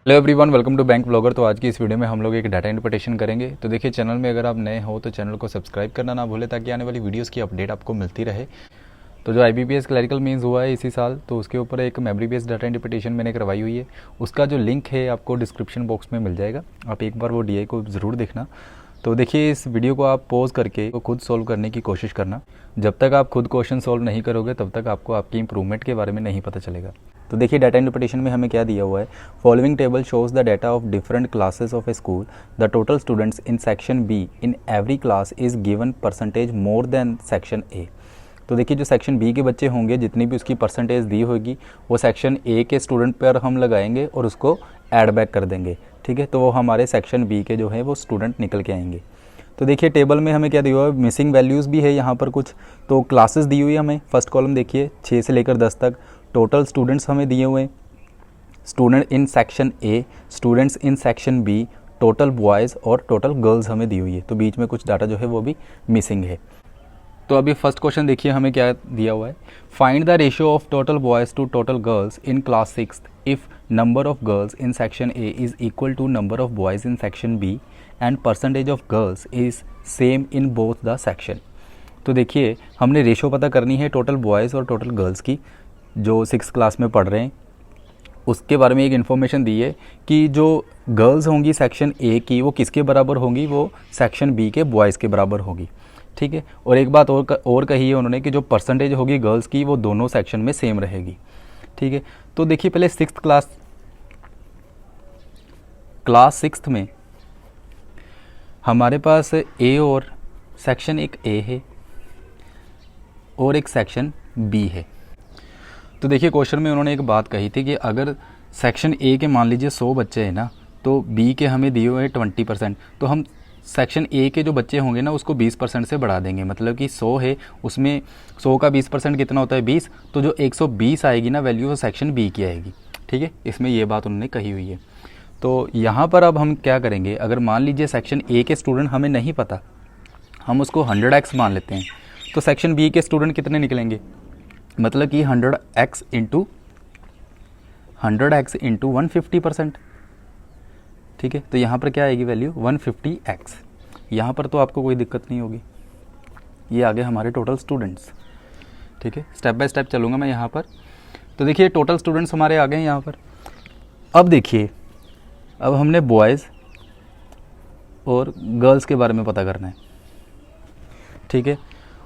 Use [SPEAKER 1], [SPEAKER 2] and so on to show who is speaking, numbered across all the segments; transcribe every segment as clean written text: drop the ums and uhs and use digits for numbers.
[SPEAKER 1] Hello everyone, welcome to bank blogger. तो आज की इस वीडियो में हम लोग एक डाटा इंटरप्रिटेशन करेंगे। तो देखिए, चैनल में अगर आप नए हो तो चैनल को सब्सक्राइब करना ना भूलें ताकि आने वाली वीडियोस की अपडेट आपको मिलती रहे। तो जो IBPS क्लरिकल मेंस हुआ है इसी साल, तो उसके ऊपर एक मेमोरी बेस्ड डाटा इंटरप्रिटेशन मैंने करवाई हुई है। उसका जो लिंक है आपको डिस्क्रिप्शन बॉक्स में मिल जाएगा, आप एक बार वो DI को ज़रूर देखना। तो देखिए, इस वीडियो को आप पॉज करके खुद सॉल्व करने की कोशिश करना। जब तक आप खुद क्वेश्चन सॉल्व नहीं करोगे तब तक आपको आपकी इंप्रूवमेंट के बारे में नहीं पता चलेगा। तो देखिए, डाटा इंटरप्रिटेशन में हमें क्या दिया हुआ है। Following table shows the data of different classes of A school. The total students in section be in every class is given percentage more than section A. तो देखिए, जो सेक्शन बी के बच्चे होंगे जितनी भी उसकी परसेंटेज दी होगी वो सेक्शन ए के स्टूडेंट पर हम लगाएंगे और उसको ऐड बैक कर देंगे। ठीक है, तो वो हमारे सेक्शन बी के जो है वो स्टूडेंट निकल के आएंगे। तो देखिए, टेबल में हमें क्या दिया हुआ है, मिसिंग वैल्यूज़ भी है यहाँ पर कुछ। तो क्लासेस दी हुई है हमें, फर्स्ट कॉलम देखिए 6 से लेकर 10 तक। टोटल स्टूडेंट्स हमें दिए हुए हैं, student in section A, students in section B, total boys और टोटल गर्ल्स हमें दी हुई है। तो बीच में कुछ डाटा जो है वो भी मिसिंग है। तो अभी फर्स्ट क्वेश्चन देखिए हमें क्या दिया हुआ है। Find the ratio of total boys to total girls in class 6 if number of girls in section A is equal to number of boys in section B and percentage of girls is same in both the section. तो देखिए, हमने ratio पता करनी है total boys और total girls की, जो 6 class में पढ़ रहे हैं। उसके बारे में एक इन्फॉर्मेशन दी है कि जो गर्ल्स होंगी सेक्शन ए की वो किसके बराबर होंगी, वो सेक्शन बी के बॉयज़ के बराबर होगी। ठीक है, और एक बात और कही है उन्होंने कि जो परसेंटेज होगी गर्ल्स की वो दोनों सेक्शन में सेम रहेगी। ठीक है, तो देखिए पहले क्लास सिक्स्थ में हमारे पास ए और सेक्शन एक ए है और एक सेक्शन बी है। तो देखिए, क्वेश्चन में उन्होंने एक बात कही थी कि अगर सेक्शन ए के मान लीजिए 100 बच्चे हैं ना, तो बी के हमें दिए हुए 20%, तो हम सेक्शन ए के जो बच्चे होंगे ना उसको 20% से बढ़ा देंगे। मतलब कि 100 है, उसमें 100 का 20% कितना होता है 20, तो जो 120 आएगी ना वैल्यू वो सेक्शन बी की आएगी। ठीक है, इसमें ये बात उन्होंने कही हुई है। तो यहाँ पर अब हम क्या करेंगे, अगर मान लीजिए सेक्शन ए के स्टूडेंट हमें नहीं पता, हम उसको 100x मान लेते हैं, तो सेक्शन बी के स्टूडेंट कितने निकलेंगे, मतलब कि 100x इंटू 150%। ठीक है, तो यहाँ पर क्या आएगी वैल्यू 150x। यहाँ पर तो आपको कोई दिक्कत नहीं होगी, ये आ गए हमारे टोटल स्टूडेंट्स। ठीक है, स्टेप बाय स्टेप चलूँगा मैं यहाँ पर। तो देखिए, टोटल स्टूडेंट्स हमारे आ गए हैं यहाँ पर। अब देखिए, अब हमने बॉयज़ और गर्ल्स के बारे में पता करना है। ठीक है,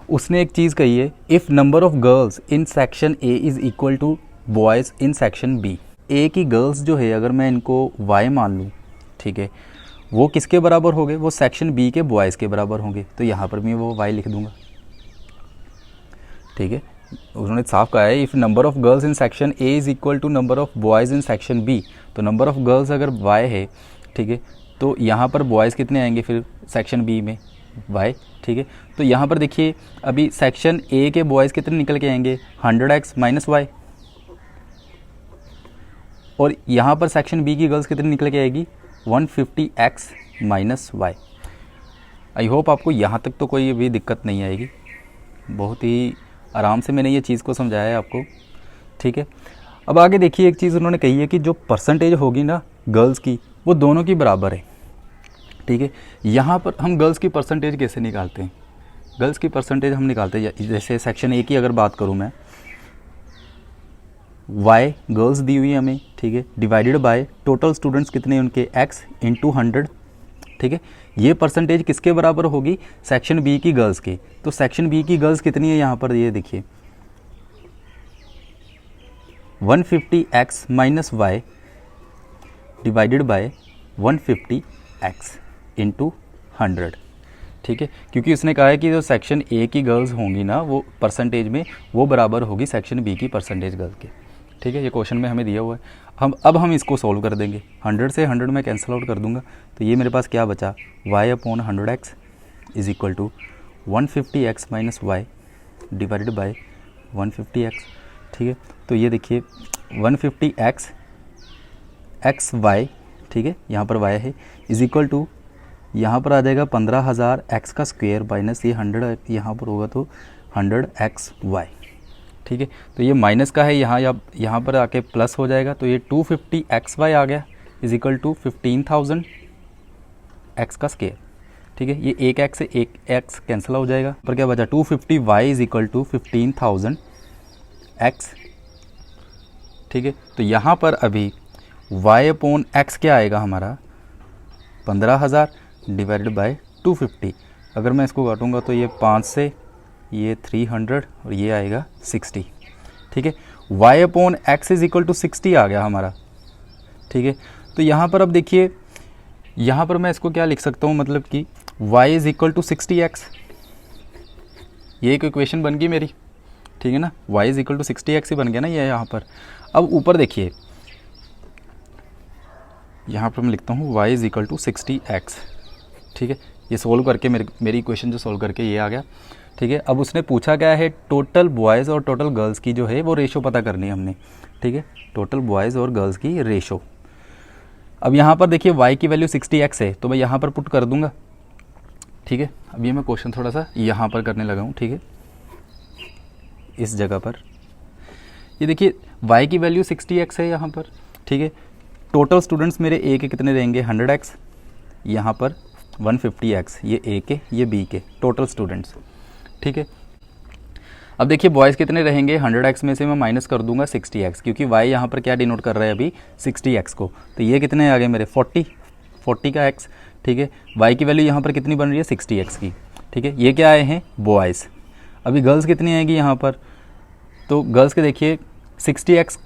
[SPEAKER 1] उसने एक चीज़ कही है, if number of girls in section A is equal to boys in section B. A की गर्ल्स जो है अगर मैं इनको y मान लूँ, ठीक है, वो किसके बराबर हो गए, वो सेक्शन बी के बॉयज़ के बराबर होंगे। तो यहाँ पर मैं वो y लिख दूँगा। ठीक है, उन्होंने साफ कहा है, if number of girls in section A is equal to number of boys in section B. तो नंबर ऑफ़ गर्ल्स अगर y है, ठीक है, तो यहाँ पर बॉयज़ कितने आएंगे फिर सेक्शन बी में, y। ठीक है, तो यहाँ पर देखिए अभी सेक्शन ए के बॉयज़ कितने निकल के आएंगे 100x माइनस y, और यहाँ पर सेक्शन बी की गर्ल्स कितनी निकल के आएगी 150x minus y। I hope आपको यहाँ तक तो कोई भी दिक्कत नहीं आएगी, बहुत ही आराम से मैंने ये चीज़ को समझाया है आपको। ठीक है, अब आगे देखिए, एक चीज़ उन्होंने कही है कि जो परसेंटेज होगी ना गर्ल्स की वो दोनों की बराबर है। ठीक है, यहाँ पर हम गर्ल्स की परसेंटेज कैसे निकालते हैं, गर्ल्स की परसेंटेज हम निकालते हैं जैसे सेक्शन ए की अगर बात करूँ मैं, y गर्ल्स दी हुई है हमें, ठीक है, डिवाइडेड बाय टोटल स्टूडेंट्स कितने हैं उनके x इंटू 100। ठीक है, ये परसेंटेज किसके बराबर होगी, सेक्शन बी की गर्ल्स की। तो सेक्शन बी की गर्ल्स कितनी है यहाँ पर, ये देखिए 150x minus y divided by 150x into 100। ठीक है, क्योंकि उसने कहा है कि जो सेक्शन ए की गर्ल्स होंगी ना वो परसेंटेज में वो बराबर होगी सेक्शन बी की परसेंटेज गर्ल्स के। ठीक है, ये क्वेश्चन में हमें दिया हुआ है। अब हम इसको सॉल्व कर देंगे। 100 से 100 में कैंसिल आउट कर दूंगा, तो ये मेरे पास क्या बचा, y upon 100x is equal to 150x minus y divided by 150x। ठीक है, तो ये देखिए 150x xy, ठीक है, यहाँ पर y है, इज़ इक्वल टू यहाँ पर आ जाएगा 15,000 x का स्क्वायर माइनस ये 100 यहाँ पर होगा तो 100xy। ठीक है। तो ये माइनस का है, यहाँ पर आके प्लस हो जाएगा, तो ये 250xy आ गया। इज इक्वल टू 15,000 एक्स का स्केयर। ठीक है, ये एक एक्स से एक एक्स कैंसिल हो जाएगा, पर क्या बचा 250 y is equal to 15,000 x. ठीक है, तो यहाँ पर अभी वाई अपॉन एक्स क्या आएगा हमारा 15,000 डिवाइडेड बाय 250। अगर मैं इसको काटूंगा तो ये 5 से ये 300 और ये आएगा 60। ठीक है, y upon x is equal to 60 आ गया हमारा। ठीक है, तो यहाँ पर अब देखिए, यहाँ पर मैं इसको क्या लिख सकता हूँ, मतलब कि y is equal to 60x, ये एक इक्वेशन बन गई मेरी। ठीक है ना, y is equal to 60x ही बन गया ना ये यहाँ पर। अब ऊपर देखिए, यहाँ पर मैं लिखता हूँ y is equal to 60x। ठीक है, ये सोल्व करके मेरी इक्वेशन जो सोल्व करके ये आ गया। ठीक है, अब उसने पूछा क्या है, टोटल बॉयज़ और टोटल गर्ल्स की जो है वो रेशो पता करनी है हमने। ठीक है, टोटल बॉयज़ और गर्ल्स की रेशो। अब यहाँ पर देखिए y की वैल्यू 60x है, तो मैं यहाँ पर पुट कर दूँगा। ठीक है, अब ये मैं क्वेश्चन थोड़ा सा यहाँ पर करने लगा हूँ। ठीक है, इस जगह पर ये देखिए y की वैल्यू 60x है यहाँ पर। ठीक है, टोटल स्टूडेंट्स मेरे a के कितने रहेंगे 100x, यहाँ पर 150x, ये a के ये b के टोटल स्टूडेंट्स। ठीक है, अब देखिए बॉयज़ कितने रहेंगे 100x में से मैं माइनस कर दूंगा 60x, क्योंकि y यहाँ पर क्या डिनोट कर रहा है अभी 60x को, तो ये कितने आ गए मेरे 40 का x। ठीक है, y की वैल्यू यहाँ पर कितनी बन रही है 60x की। ठीक है, ये क्या आए हैं बॉयज़। अभी गर्ल्स कितनी आएगी यहाँ पर, तो गर्ल्स के देखिए 60x,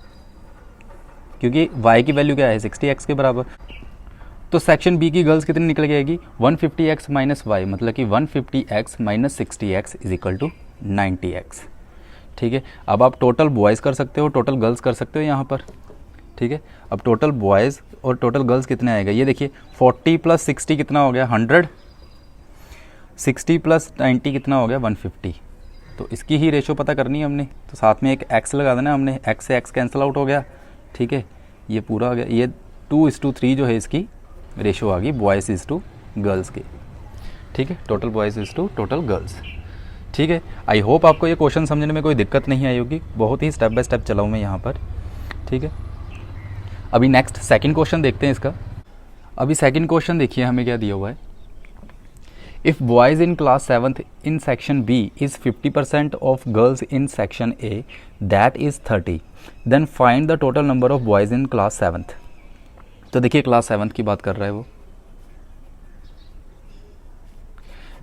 [SPEAKER 1] क्योंकि y की वैल्यू क्या है 60x के बराबर। तो सेक्शन बी की गर्ल्स कितनी निकल के आएगी 150x माइनस वाई, मतलब कि 150x minus 60x is equal to 90x। ठीक है, अब आप टोटल बॉयज़ कर सकते हो, टोटल गर्ल्स कर सकते हो यहाँ पर। ठीक है, अब टोटल बॉयज़ और टोटल गर्ल्स कितने आएगा, ये देखिए 40 प्लस 60 कितना हो गया 100, 60 प्लस 90 कितना हो गया 150। तो इसकी ही रेशो पता करनी है हमने, तो साथ में एक x लगा देना हमने, x से x कैंसिल आउट हो गया। ठीक है, ये पूरा हो गया, ये 2:3 जो है इसकी रेशो आ गई बॉयज़ इज़ टू गर्ल्स की। ठीक है, total boys is to total girls. ठीक है, आई होप आपको ये क्वेश्चन समझने में कोई दिक्कत नहीं आई होगी, बहुत ही स्टेप बाय स्टेप चलाऊँ मैं यहाँ पर। ठीक है, अभी नेक्स्ट सेकंड क्वेश्चन देखते हैं इसका। अभी सेकंड क्वेश्चन देखिए हमें क्या दिया हुआ है, if boys in class 7th in section B is 50% of girls in section A that is 30, then find the total number of boys in class 7th। तो देखिए क्लास 7th की बात कर रहा है वो।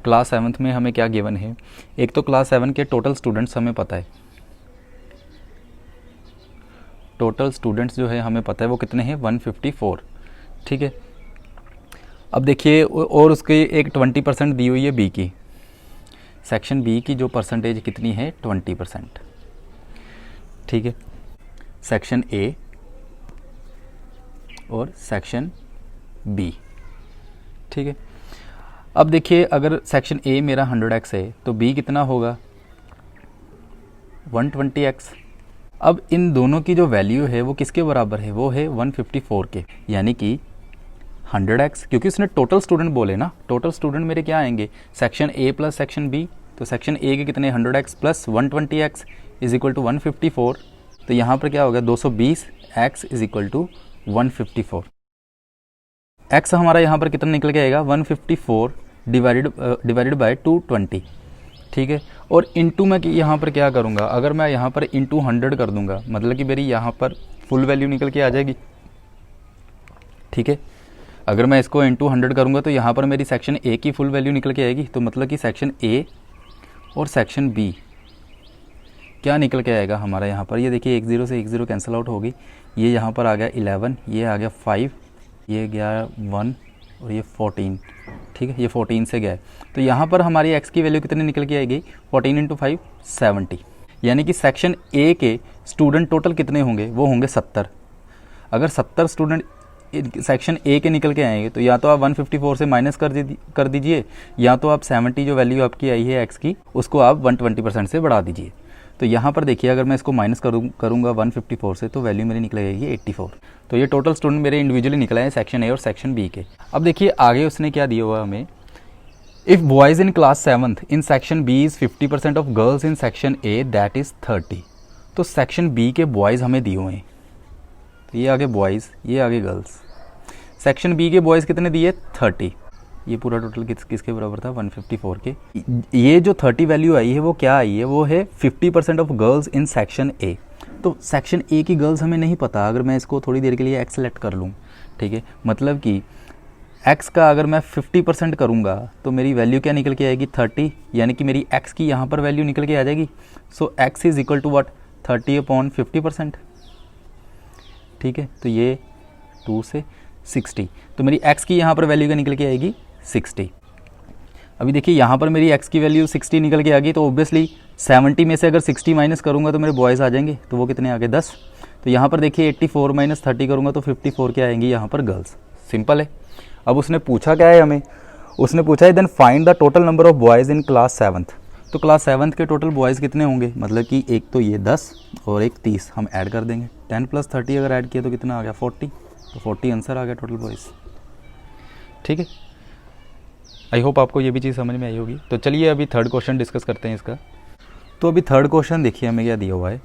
[SPEAKER 1] क्लास 7th में हमें क्या गिवन है, एक तो क्लास 7 के टोटल स्टूडेंट्स हमें पता है, टोटल स्टूडेंट्स जो है हमें पता है वो कितने हैं 154। ठीक है, अब देखिए और उसके एक 20% दी हुई है बी की, सेक्शन बी की जो परसेंटेज कितनी है 20%। ठीक है, सेक्शन ए और सेक्शन बी। ठीक है, अब देखिए अगर सेक्शन ए मेरा 100x है तो बी कितना होगा 120x। अब इन दोनों की जो वैल्यू है वो किसके बराबर है, वो है 154 के, यानी कि 100x, क्योंकि उसने टोटल स्टूडेंट बोले ना, टोटल स्टूडेंट मेरे क्या आएंगे section A plus section B, तो सेक्शन ए के कितने 100x plus 120x is equal to 154, तो यहाँ पर क्या होगा 220x is equal to 154। x हमारा यहाँ पर कितना निकल के आएगा 154 डिवाइडेड बाय 220। ठीक है, और इंटू मैं यहाँ पर क्या करूँगा, अगर मैं यहाँ पर इंटू 100 कर दूंगा, मतलब कि मेरी यहाँ पर फुल वैल्यू निकल के आ जाएगी। ठीक है, अगर मैं इसको इंटू 100 करूँगा तो यहाँ पर मेरी सेक्शन ए की फुल वैल्यू निकल के आएगी, तो मतलब कि सेक्शन ए और सेक्शन बी क्या निकल के आएगा हमारा यहाँ पर, ये देखिए 10 से 10 कैंसिल आउट होगी, ये यहाँ पर आ गया 11, ये आ गया 5, ये गया 1 और ये 14। ठीक है, ये 14 से गया, तो यहाँ पर हमारी x की वैल्यू कितनी निकल के आएगी 14 इंटू 5 70, यानी कि सेक्शन ए के स्टूडेंट टोटल कितने होंगे, वो होंगे 70। अगर 70 स्टूडेंट सेक्शन ए के निकल के आएंगे तो या तो आप 154 से माइनस कर दीजिए, या तो आप 70 जो वैल्यू आपकी आई है x की उसको आप 120% से बढ़ा दीजिए। तो यहाँ पर देखिए अगर मैं इसको माइनस करूँगा 154 से तो वैल्यू मेरी निकलेगी 84। तो ये टोटल स्टूडेंट मेरे इंडिविजुअली निकले हैं सेक्शन ए और सेक्शन बी के। अब देखिए आगे उसने क्या दिया हुआ हमें, if boys in class 7th in section B is 50% of girls in section A that is 30। तो सेक्शन बी के बॉयज़ हमें दिए हुए हैं, तो ये आगे बॉयज़ ये आगे गर्ल्स। सेक्शन बी के बॉयज़ कितने दिए 30, ये पूरा टोटल किसके बराबर था 154 के। ये जो 30 वैल्यू आई है वो क्या आई है, वो है 50% ऑफ गर्ल्स इन सेक्शन ए। तो सेक्शन ए की गर्ल्स हमें नहीं पता, अगर मैं इसको थोड़ी देर के लिए एक्स सेलेक्ट कर लूँ, ठीक है, मतलब कि x का अगर मैं 50% करूँगा तो मेरी वैल्यू क्या निकल के आएगी 30, यानी कि मेरी x की यहाँ पर वैल्यू निकल के आ जाएगी। So x is equal to what 30/50%, ठीक है। तो ये 2 से 60, तो मेरी x की यहाँ पर वैल्यू क्या निकल के आएगी 60। अभी देखिए यहाँ पर मेरी x की वैल्यू 60 निकल के आ गई, तो ऑब्वियसली 70 में से अगर 60 माइनस करूँगा तो मेरे बॉयज़ आ जाएंगे, तो वो कितने आ गए 10। तो यहाँ पर देखिए 84 माइनस 30 करूँगा तो 54 क्या आएंगी यहाँ पर गर्ल्स। सिंपल है। अब उसने पूछा क्या है हमें, उसने पूछा है then find the total number of boys in class 7th। तो क्लास 7th के टोटल बॉयज़ कितने होंगे, मतलब कि एक तो ये 10 और एक 30 हम ऐड कर देंगे। 10 + 30 अगर ऐड किया तो कितना आ गया 40, तो 40 आंसर आ गया टोटल बॉयज़, ठीक है। आई होप आपको ये भी चीज़ समझ में आई होगी। तो चलिए अभी थर्ड क्वेश्चन डिस्कस करते हैं इसका। तो अभी थर्ड क्वेश्चन देखिए हमें क्या दिया हुआ है।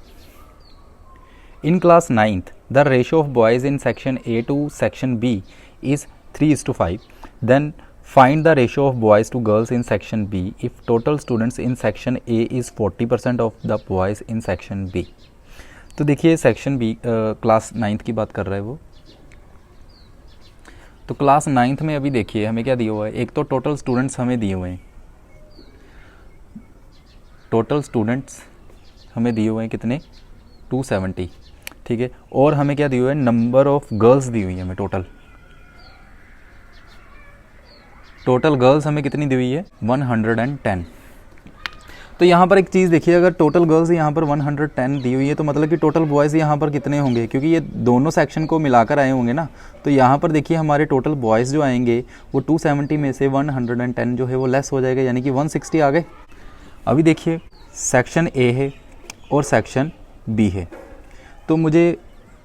[SPEAKER 1] In class 9th the ratio of boys in section A to section B is 3:5, then find the ratio of boys to girls in section B if total students in section A is 40% of the boys in section B। तो देखिए section B class 9th की बात कर रहा है वो। तो class 9th में अभी देखिए हमें क्या दिया हुआ है, एक तो टोटल स्टूडेंट्स हमें दिए हुए हैं, टोटल स्टूडेंट्स हमें दिए हुए हैं कितने 270, ठीक है। और हमें क्या दिए हुए है, नंबर ऑफ गर्ल्स दी हुई है हमें टोटल गर्ल्स हमें कितनी दी हुई है 110। तो यहाँ पर एक चीज़ देखिए, अगर टोटल गर्ल्स यहाँ पर 110 दी हुई है तो मतलब कि टोटल बॉयज़ यहाँ पर कितने होंगे, क्योंकि ये दोनों सेक्शन को मिलाकर आए होंगे ना। तो यहाँ पर देखिए हमारे टोटल बॉयज़ जो आएंगे वो 270 में से 110 जो है वो लेस हो जाएगा, यानी कि 160 आ गए। अभी देखिए सेक्शन ए है और सेक्शन बी है, तो मुझे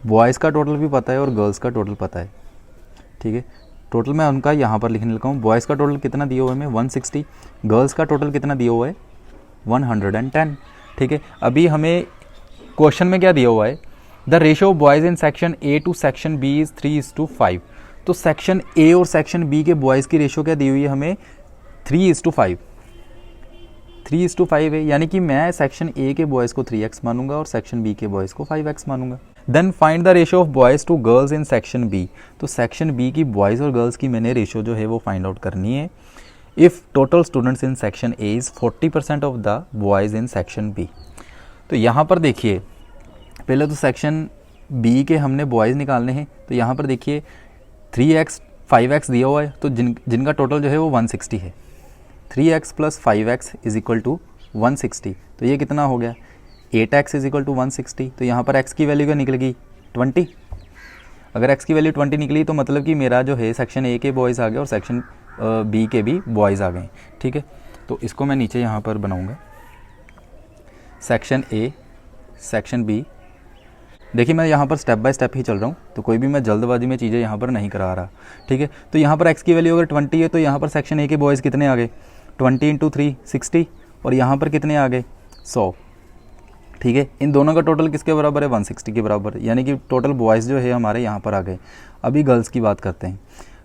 [SPEAKER 1] बॉयज़ का टोटल भी पता है और गर्ल्स का टोटल पता है, ठीक है। टोटल मैं उनका यहाँ पर लिखने लगा हूँ। बॉयज़ का टोटल कितना दिया हुआ है हमें 160, गर्ल्स का टोटल कितना दिया हुआ है 110, ठीक है। अभी हमें क्वेश्चन में क्या दिया हुआ है, the ratio of boys in section A to section B is 3:5। तो सेक्शन ए और सेक्शन बी के बॉयज़ की रेशियो क्या दी हुई है हमें 3:5, 3:5 है, यानी कि मैं सेक्शन ए के बॉयज़ को 3x मानूंगा और सेक्शन बी के बॉयज़ को 5x मानूंगा। Then find the ratio of boys to girls in section B. तो सेक्शन बी की बॉयज़ और गर्ल्स की मैंने रेशियो जो है वो फाइंड आउट करनी है। If total students in section A is 40% of the boys in section B. तो यहाँ पर देखिए पहले तो सेक्शन बी के हमने बॉयज़ निकालने हैं, तो यहाँ पर देखिए 3x 5x दिया हुआ है, तो जिनका टोटल जो है वो 160 है। 3x + 5x is equal to 160, तो ये कितना हो गया 8x इज़ इक्वल टू 160। तो यहाँ पर x की वैल्यू क्या निकलेगी 20। अगर x की वैल्यू 20 निकली तो मतलब कि मेरा जो है सेक्शन ए के बॉयज़ आ गए और सेक्शन बी के भी बॉयज़ आ गए, ठीक है। तो इसको मैं नीचे यहाँ पर बनाऊँगा सेक्शन ए सेक्शन बी। देखिए मैं यहाँ पर स्टेप बाय स्टेप ही चल रहा हूँ, तो कोई भी मैं जल्दबाजी में चीज़ें यहाँ पर नहीं करा रहा, ठीक है। तो यहाँ पर x की वैल्यू अगर 20 है तो यहाँ पर सेक्शन ए के बॉयज़ कितने आ गए 20 × 3 60, और यहाँ पर कितने आ गए 100, ठीक है। इन दोनों का टोटल किसके बराबर है 160 के बराबर, यानी कि टोटल बॉयज़ जो है हमारे यहाँ पर आ गए। अभी गर्ल्स की बात करते हैं।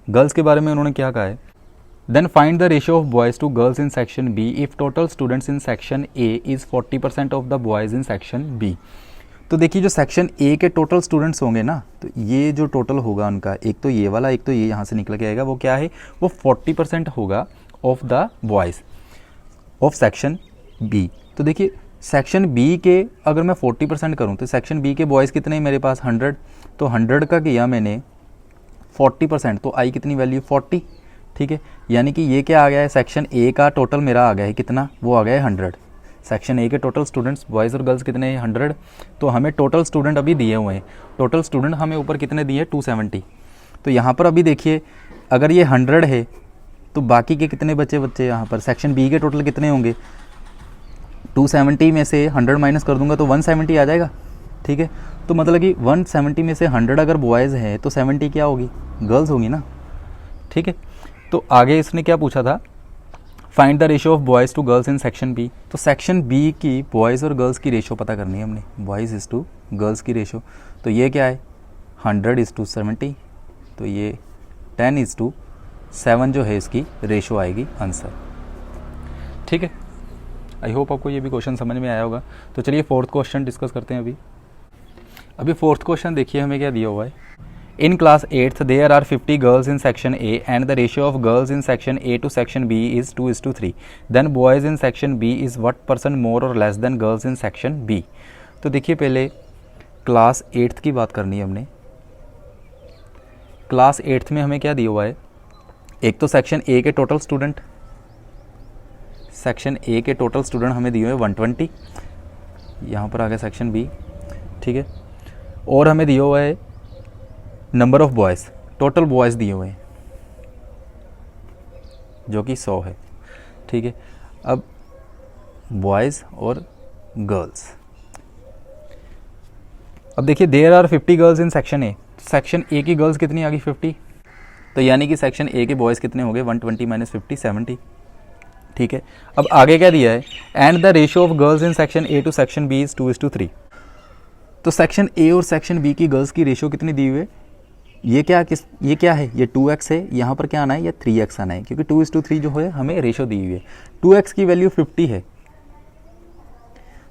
[SPEAKER 1] गर्ल्स के बारे में उन्होंने क्या कहा है, then find the ratio of boys to girls in section B if total students in section A is 40% of the boys in section B. तो देखिए जो सेक्शन ए के टोटल स्टूडेंट्स होंगे ना, तो ये जो टोटल होगा उनका, एक तो ये वाला एक तो ये यहाँ से निकल के आएगा, वो क्या है वो 40% होगा of the boys of section B. तो देखिए सेक्शन बी के अगर मैं 40% करूँ तो सेक्शन बी के बॉयज़ कितने मेरे पास 100, तो 100 का किया मैंने 40%, तो आई कितनी वैल्यू 40, ठीक है। यानी कि ये क्या आ गया है सेक्शन ए का टोटल मेरा आ गया है कितना, वो आ गया है 100। सेक्शन ए के टोटल स्टूडेंट्स बॉयज़ और गर्ल्स कितने हैं 100। तो हमें टोटल स्टूडेंट अभी दिए हुए हैं, टोटल स्टूडेंट हमें ऊपर कितने दिए 270। तो यहाँ पर अभी देखिए अगर ये 100 है तो बाकी के कितने बच्चे यहाँ पर सेक्शन बी के टोटल कितने होंगे 270 में से 100 माइनस कर दूंगा तो 170 आ जाएगा, ठीक है। तो मतलब कि 170 में से 100 अगर बॉयज़ है तो 70 क्या होगी गर्ल्स होगी ना, ठीक है। तो आगे इसने क्या पूछा था, find the ratio of boys to girls in section B. तो सेक्शन बी की बॉयज़ और गर्ल्स की रेशियो पता करनी है हमने, बॉयज़ इज़ टू गर्ल्स की रेशियो। तो ये क्या है 100 इज़ टू 70, तो ये 10:7 जो है इसकी रेशो आएगी आंसर। ठीक है, आई होप आपको ये भी क्वेश्चन समझ में आया होगा। तो चलिए फोर्थ क्वेश्चन डिस्कस करते हैं। अभी फोर्थ क्वेश्चन देखिए हमें क्या दिया हुआ है। In class 8th there are 50 girls in section A and the ratio of girls in section A to section B is 2:3। Then boys in section B is what percent more और less than girls in section B. तो देखिए पहले class 8th की बात करनी है हमने। Class 8th में हमें क्या दिया हुआ है, एक तो सेक्शन ए के टोटल स्टूडेंट, सेक्शन ए के टोटल स्टूडेंट हमें दिए हुए 120, यहाँ पर आ गया सेक्शन बी। ठीक है, और हमें दिया हुआ है number of boys, total boys दिए हुए हैं जो कि 100 है। ठीक है, अब बॉयज़ और गर्ल्स, अब देखिए there are 50 girls in section A. Section A की गर्ल्स कितनी आ गई 50, तो यानी कि सेक्शन ए के बॉयज़ कितने हो गए 120 - 50 70। ठीक है, अब आगे क्या दिया है, and the ratio of girls in section A to section B is 2:3। तो सेक्शन ए और सेक्शन बी की गर्ल्स की रेशियो कितनी दी हुई है, ये क्या है, ये 2x है, यहाँ पर क्या आना है, ये 3x आना है, क्योंकि 2:3 जो है हमें रेशियो दी हुई है। 2x की वैल्यू 50 है,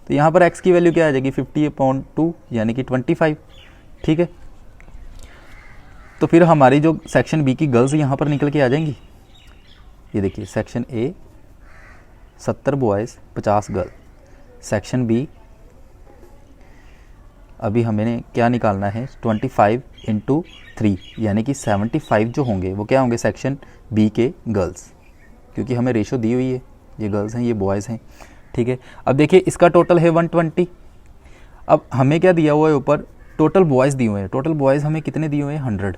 [SPEAKER 1] तो यहाँ पर x की वैल्यू क्या आ जाएगी 50/2 यानी कि 25। ठीक है, तो फिर हमारी जो सेक्शन बी की गर्ल्स यहाँ पर निकल के आ जाएंगी। ये देखिए section A 70 boys 50 girl, section B अभी हमें क्या निकालना है 25 × 3 यानी कि 75 जो होंगे वो क्या होंगे सेक्शन बी के गर्ल्स, क्योंकि हमें रेशो दी हुई है, ये गर्ल्स हैं ये बॉयज़ हैं। ठीक है, अब देखिए इसका टोटल है 120। अब हमें क्या दिया हुआ है ऊपर, टोटल बॉयज़ दिए हुए हैं, टोटल बॉयज़ हमें कितने दिए हुए हैं 100।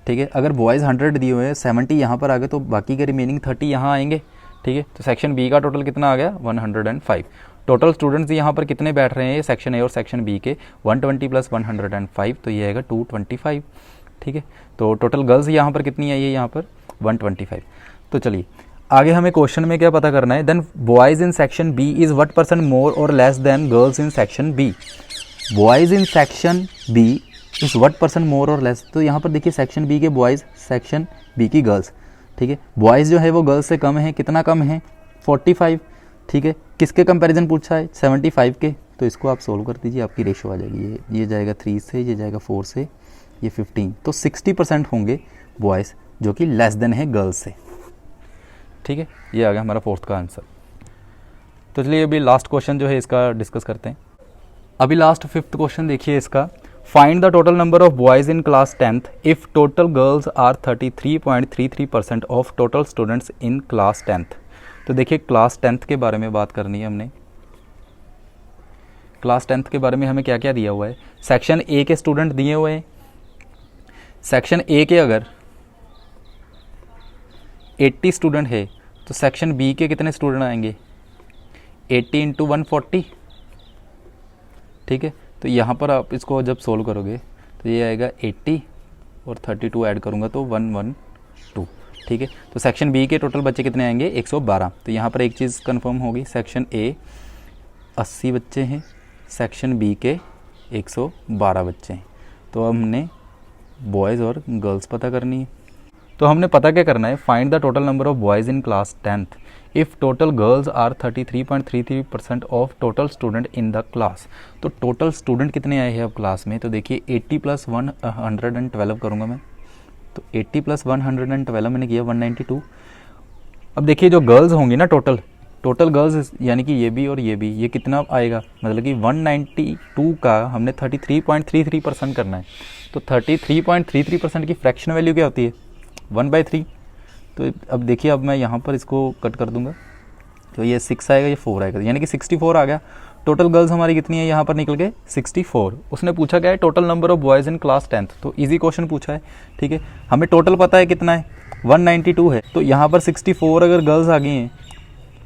[SPEAKER 1] ठीक है, अगर बॉयज़ 100 दिए हुए हैं 70 यहाँ पर आ गए तो बाकी के रिमेनिंग 30 यहाँ आएंगे। ठीक है, तो सेक्शन बी का टोटल कितना आ गया 105। टोटल स्टूडेंट्स यहाँ पर कितने बैठ रहे हैं सेक्शन ए और सेक्शन बी के 120 + 105, तो ये आएगा 225। ठीक है, तो टोटल गर्ल्स यहाँ पर कितनी आई है यहाँ पर 125। तो चलिए आगे हमें क्वेश्चन में क्या पता करना है, then boys in section B is what percent more और less than girls in section B. Boys in section B is what percent more और लेस, तो यहाँ पर देखिए सेक्शन बी के बॉयज़, सेक्शन बी की गर्ल्स। ठीक है, बॉयज़ जो है वो गर्ल्स से कम है, कितना कम है 45। ठीक है, किसके कंपैरिजन पूछा है 75 के, तो इसको आप सोल्व कर दीजिए, आपकी रेशो आ जाएगी। ये जाएगा 3 से, ये जाएगा 4 से, ये 15, तो 60% होंगे बॉयज़ जो कि लेस देन है गर्ल्स से। ठीक है, ये आ गया हमारा फोर्थ का आंसर। तो चलिए अभी लास्ट क्वेश्चन जो है इसका डिस्कस करते हैं। अभी लास्ट फिफ्थ क्वेश्चन देखिए इसका, find the total number of boys in class 10th if total girls are 33.33% of total students in class 10th। तो देखिए क्लास 10th के बारे में बात करनी है हमने। क्लास 10th के बारे में हमें क्या क्या दिया हुआ है, सेक्शन ए के स्टूडेंट दिए हुए हैं। सेक्शन ए के अगर 80 स्टूडेंट है तो सेक्शन बी के कितने स्टूडेंट आएंगे 80 × 140। ठीक है, तो यहाँ पर आप इसको जब सोल्व करोगे तो ये आएगा 80 और 32 ऐड करूँगा तो 112। ठीक है, तो सेक्शन बी के टोटल बच्चे कितने आएंगे 112। तो यहाँ पर एक चीज़ कंफर्म होगी, सेक्शन ए 80 बच्चे हैं, सेक्शन बी के 112 बच्चे हैं। तो हमने बॉयज़ और गर्ल्स पता करनी है। तो हमने पता क्या करना है, find the total number of boys in class 10th if total girls are 33.33% of total student in the class. तो टोटल स्टूडेंट कितने आए हैं अब क्लास में, तो देखिए 80 + 112 करूँगा मैं, तो 80 + 112 मैंने किया 192। अब देखिए जो गर्ल्स होंगी ना टोटल गर्ल्स यानी कि ये भी और ये कितना आएगा, मतलब कि 192 का हमने 33.33% करना है। तो 33.33% की फ्रैक्शन वैल्यू क्या होती है 1/3। तो अब देखिए अब मैं यहाँ पर इसको कट कर दूंगा, तो ये 6 आएगा, ये 4 आएगा, यानी कि 64 आ गया। टोटल गर्ल्स हमारी कितनी है यहाँ पर निकल के 64। उसने पूछा क्या है total number of boys in class 10th, तो इजी क्वेश्चन पूछा है। ठीक है, हमें टोटल पता है कितना है 192 है, तो यहाँ पर 64 अगर गर्ल्स आ गई हैं,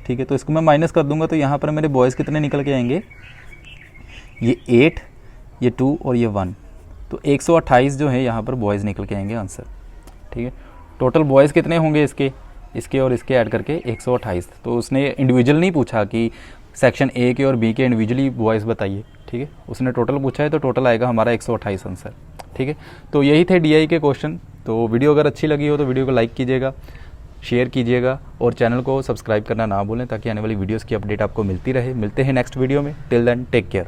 [SPEAKER 1] ठीक है, तो इसको मैं माइनस कर दूंगा, तो यहाँ पर मेरे बॉयज़ कितने निकल के आएंगे, ये 8, ये 2 और ये 1, तो 128 जो है यहाँ पर बॉयज़ निकल के आएंगे आंसर। ठीक है, टोटल बॉयज़ कितने होंगे इसके और इसके ऐड करके 128। तो उसने इंडिविजुअल नहीं पूछा कि सेक्शन ए के और बी के इंडिविजुअली बॉयज़ बताइए। ठीक है, उसने टोटल पूछा है, तो टोटल आएगा हमारा 128 आंसर। ठीक है, तो यही थे डीआई के क्वेश्चन। तो वीडियो अगर अच्छी लगी हो तो वीडियो को लाइक कीजिएगा, शेयर कीजिएगा और चैनल को सब्सक्राइब करना ना भूलें ताकि आने वाली वीडियोज़ की अपडेट आपको मिलती रहे। मिलते हैं नेक्स्ट वीडियो में। Till then take care.